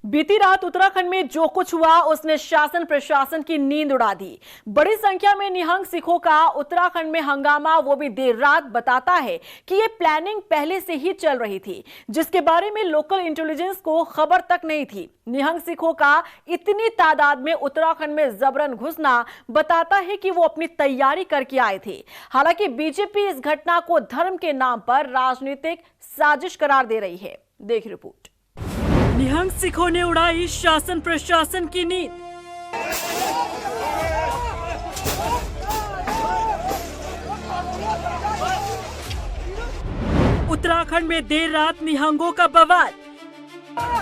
बीती रात उत्तराखंड में जो कुछ हुआ उसने शासन प्रशासन की नींद उड़ा दी। बड़ी संख्या में निहंग सिखों का उत्तराखंड में हंगामा, वो भी देर रात, बताता है कि ये प्लानिंग पहले से ही चल रही थी, जिसके बारे में लोकल इंटेलिजेंस को खबर तक नहीं थी। निहंग सिखों का इतनी तादाद में उत्तराखंड में जबरन घुसना बताता है कि वो अपनी तैयारी करके आए थे। हालांकि बीजेपी इस घटना को धर्म के नाम पर राजनीतिक साजिश करार दे रही है। देख रिपोर्ट। निहंग सिखों ने उड़ाई शासन प्रशासन की नींद। उत्तराखंड में देर रात निहंगों का बवाल।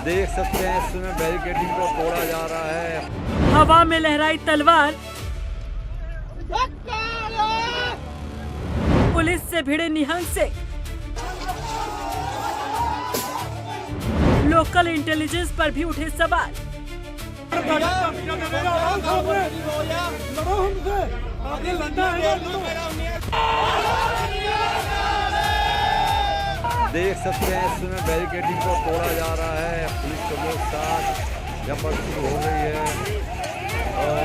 देख सकते हैं इस समय बैरिकेडिंग को तोड़ा जा रहा है। हवा में लहराई तलवार। पुलिस से भिड़े निहंग सिख। लोकल इंटेलिजेंस पर भी उठे सवाल। देख सकते हैं इस समय बैरिकेडिंग को तोड़ा जा रहा है। पुलिस के साथ जबरदस्ती हो रही है और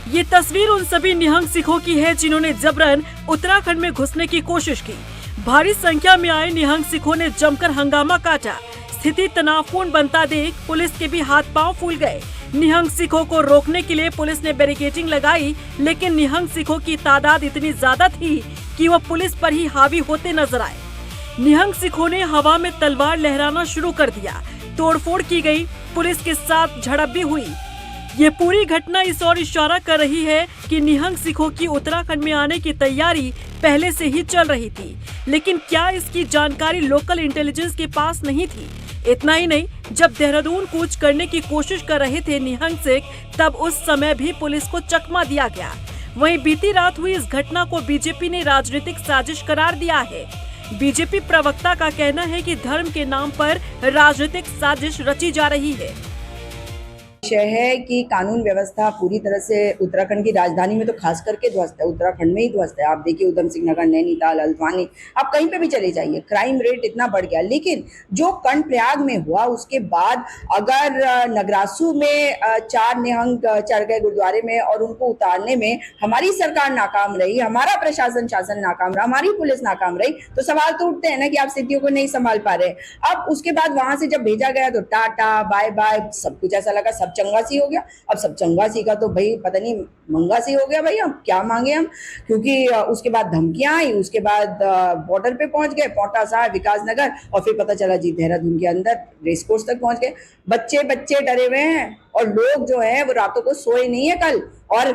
ये तस्वीर उन सभी निहंग सिखों की है जिन्होंने जबरन उत्तराखंड में घुसने की कोशिश की। भारी संख्या में आए निहंग सिखों ने जमकर हंगामा काटा। स्थिति तनावपूर्ण बनता देख पुलिस के भी हाथ पांव फूल गए। निहंग सिखों को रोकने के लिए पुलिस ने बैरिकेडिंग लगाई, लेकिन निहंग सिखों की तादाद इतनी ज्यादा थी कि वो पुलिस पर ही हावी होते नजर आए। निहंग सिखों ने हवा में तलवार लहराना शुरू कर दिया। तोड़फोड़ की गई, पुलिस के साथ झड़प भी हुई। ये पूरी घटना इस ओर इशारा कर रही है कि निहंग सिखों की उत्तराखंड में आने की तैयारी पहले से ही चल रही थी, लेकिन क्या इसकी जानकारी लोकल इंटेलिजेंस के पास नहीं थी? इतना ही नहीं, जब देहरादून कूच करने की कोशिश कर रहे थे निहंग सिख, तब उस समय भी पुलिस को चकमा दिया गया। वहीं बीती रात हुई इस घटना को बीजेपी ने राजनीतिक साजिश करार दिया है। बीजेपी प्रवक्ता का कहना है कि धर्म के नाम पर राजनीतिक साजिश रची जा रही है। विषय है कि कानून व्यवस्था पूरी तरह से उत्तराखंड की राजधानी में तो खास करके ध्वस्त है, उत्तराखंड में ही ध्वस्त है। आप देखिए उधम सिंह नगर, नैनीताल, हल्द्वानी, आप कहीं पे भी चले जाइए, क्राइम रेट इतना बढ़ गया। लेकिन जो कर्णप्रयाग में हुआ उसके बाद अगर नगरासू में 4 निहंग चढ़ गए गुरुद्वारे में और उनको उतारने में हमारी सरकार नाकाम रही, हमारा प्रशासन शासन नाकाम रहा, हमारी पुलिस नाकाम रही, तो सवाल तो उठते हैं ना कि आप स्थितियों को नहीं संभाल पा रहे। अब उसके बाद वहां से जब भेजा गया तो टाटा बाय बाय, सब कुछ ऐसा लगा सब चंगा सी हो गया। अब सब चंगा सी का तो भाई पता नहीं मंगा सी हो गया। भाई हम क्या मांगे हम, क्योंकि उसके बाद धमकियां आई, उसके बाद बॉर्डर पे पहुंच गए, पौंटा साहिब, विकास नगर, और फिर पता चला जी देहरादून के अंदर रेस कोर्स तक पहुंच गए। बच्चे डरे हुए हैं और लोग जो है वो रातों को सोए नहीं है कल। और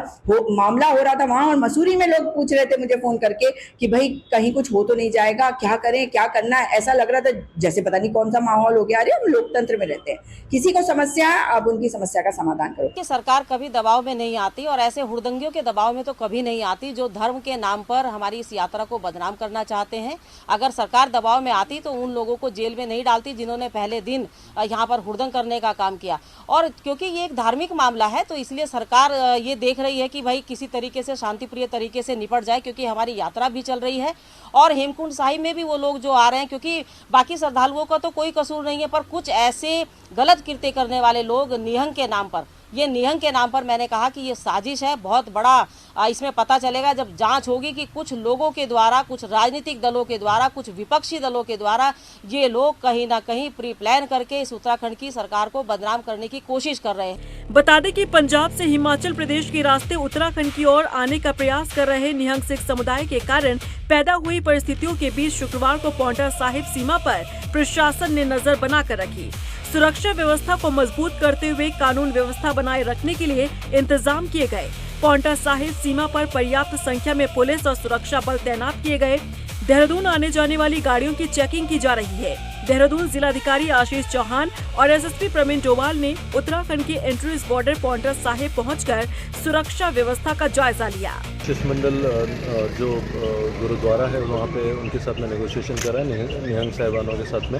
मामला हो रहा था वहां, और मसूरी में लोग पूछ रहे थे मुझे फोन करके कि भाई कहीं कुछ हो तो नहीं जाएगा, क्या करें, क्या करना है। ऐसा लग रहा था जैसे पता नहीं कौन सा माहौल हो गया। अरे हम लोकतंत्र में रहते हैं, किसी को समस्या है, अब उनकी समस्या का समाधान करो। कि सरकार कभी दबाव में नहीं आती और ऐसे हुड़दंगियों के दबाव में तो कभी नहीं आती जो धर्म के नाम पर हमारी इस यात्रा को बदनाम करना चाहते हैं। अगर सरकार दबाव में आती तो उन लोगों को जेल में नहीं डालती जिन्होंने पहले दिन यहाँ पर हुड़दंग करने का काम किया। और क्योंकि ये एक धार्मिक मामला है तो इसलिए सरकार ये देख रही है कि भाई किसी तरीके से शांतिप्रिय तरीके से निपट जाए, क्योंकि हमारी यात्रा भी चल रही है और हेमकुंड साहिब में भी वो लोग जो आ रहे हैं, क्योंकि बाकी श्रद्धालुओं का तो कोई कसूर नहीं है, पर कुछ ऐसे गलत कृत्य करने वाले लोग निहंग के नाम पर, ये निहंग के नाम पर, मैंने कहा कि ये साजिश है बहुत बड़ा। इसमें पता चलेगा जब जांच होगी कि कुछ लोगों के द्वारा, कुछ राजनीतिक दलों के द्वारा, कुछ विपक्षी दलों के द्वारा ये लोग कहीं ना कहीं प्री प्लान करके इस उत्तराखंड की सरकार को बदनाम करने की कोशिश कर रहे हैं। बता दें कि पंजाब से हिमाचल प्रदेश के रास्ते उत्तराखंड की ओर आने का प्रयास कर रहे निहंग सिख समुदाय के कारण पैदा हुई परिस्थितियों के बीच शुक्रवार को पौंटा साहिब सीमा पर प्रशासन ने नजर बनाकर रखी। सुरक्षा व्यवस्था को मजबूत करते हुए कानून व्यवस्था बनाए रखने के लिए इंतजाम किए गए। पौंटा साहिब सीमा पर पर्याप्त संख्या में पुलिस और सुरक्षा बल तैनात किए गए। देहरादून आने जाने वाली गाड़ियों की चेकिंग की जा रही है। देहरादून जिलाधिकारी आशीष चौहान और एसएसपी प्रवीण डोवाल ने उत्तराखंड के एंट्रीज बॉर्डर पॉइंटर साहिब पहुंचकर सुरक्षा व्यवस्था का जायजा लिया। शिष्टमंडल जो गुरुद्वारा है वहाँ पे उनके साथ में नेगोशिएशन करा है निहंग साहिबानों के साथ में,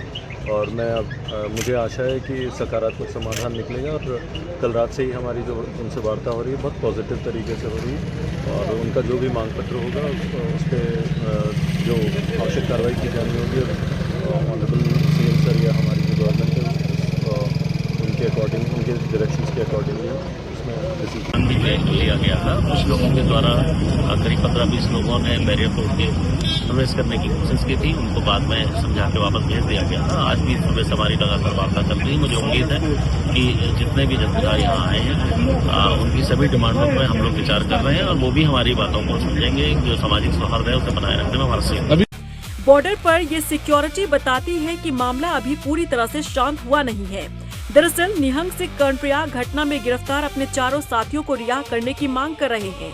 और मैं अब मुझे आशा है कि सकारात्मक समाधान निकलेगा। और कल रात से ही हमारी जो उनसे वार्ता हो रही है बहुत पॉजिटिव तरीके से हो रही है, और उनका जो भी मांग पत्र होगा उस पर जो आवश्यक कार्रवाई की जानी होगी ऑनरेबल सीएम सर या हमारी जो गवर्नमेंट है उनके अकॉर्डिंग, उनके डायरेक्शंस के अकॉर्डिंगली उसमें डिसीजन लिया गया था। कुछ लोगों के द्वारा करीब 15-20 लोगों ने बैरियर तोड़ के प्रवेश करने की कोशिश की थी, उनको बाद में समझा के वापस भेज दिया गया था। आज भी सुबह से हमारी लगातार वार्ता चल रही है। मुझे उम्मीद है कि जितने भी जत्थेदार यहाँ आए हैं उनकी सभी डिमांडों पर हम लोग विचार कर रहे हैं, और वो भी हमारी बातों को समझेंगे। जो सामाजिक सौहार्द है उसे बनाए रखने में हमारा सहयोग। बॉर्डर पर ये सिक्योरिटी बताती है कि मामला अभी पूरी तरह से शांत हुआ नहीं है। दरअसल निहंग सिख कर्णप्रयाग घटना में गिरफ्तार अपने 4 साथियों को रिहा करने की मांग कर रहे हैं,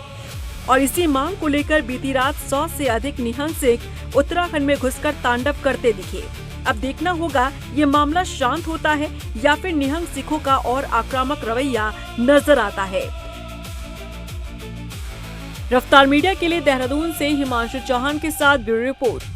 और इसी मांग को लेकर बीती रात 100 से अधिक निहंग सिख उत्तराखंड में घुसकर तांडव करते दिखे। अब देखना होगा ये मामला शांत होता है या फिर निहंग सिखों का और आक्रामक रवैया नजर आता है। रफ्तार मीडिया के लिए देहरादून से हिमांशु चौहान के साथ ब्यूरो रिपोर्ट।